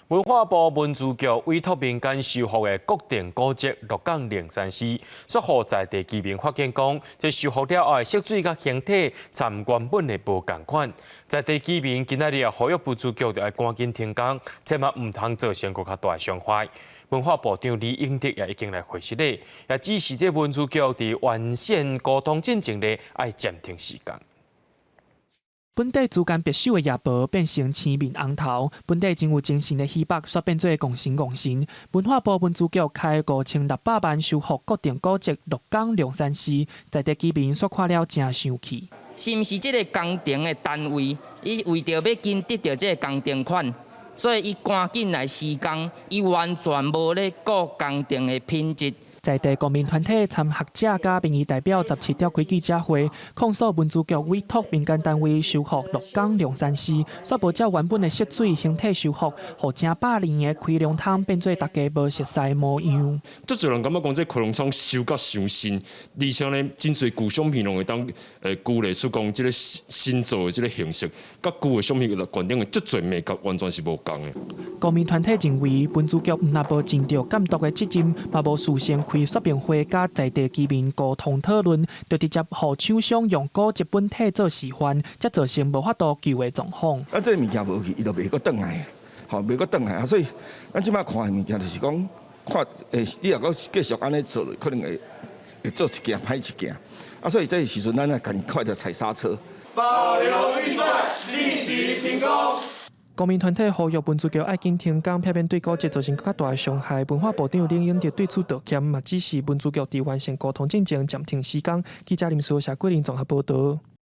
文化部文资局委托民间修复的国定古迹鹿港灵山寺，说服在地居民发现讲，这修复了后的色水甲形体，参原本的无共款。在地居民今仔日呼吁文资局就要赶紧停工，千万唔通造成更较大的伤害。文化部长李英德也已经来回息咧，也指示这文资局伫完善沟通进程咧，要暂停时间。 本地主间别墅的夜婆变成青面红头，本地真有精神的戏北煞变做共神。文化部文资局开5600万修复国定古迹鹿港龙山寺，在地居民煞看了真生气。是毋是这个工程的单位，伊为着要紧得到这个工程款，所以伊赶紧来施工，伊完全无咧顾工程的品质。 在地公民团体参学者甲民意代表17召开记者会，控诉文资局委托民间单位修复鹿港龙山寺，煞无照原本的色水形体修复，互正百年的开龙汤变做大家无熟悉的模样。足侪人感觉讲这开龙汤修甲伤新，而且呢，真侪旧商品拢会当旧历史讲这个新造的这个形式，甲旧的商品的观点的足侪美感完全是无共的。公民团体认为，文资局毋但无尽到监督的责任，嘛无事先开说明会，甲在地居民沟通讨论，就直接互厂商用古迹本体做示范，才造成无法度救的状况。这个物件无去，伊就袂阁转来，吼，袂阁转来啊！所以咱即摆看的物件就是讲，看你若阁继续安尼做，可能会做一件歹一件。啊，所以这个时阵，咱要赶快的踩刹车。保留预算，立即停工。 公民团体呼吁文资局要紧停工，避免对古迹造成更加大的伤害。文化部长林英德对此道歉，嘛指示文资局伫完善沟通进程暂停施工。记者林书霞、桂林综合报道。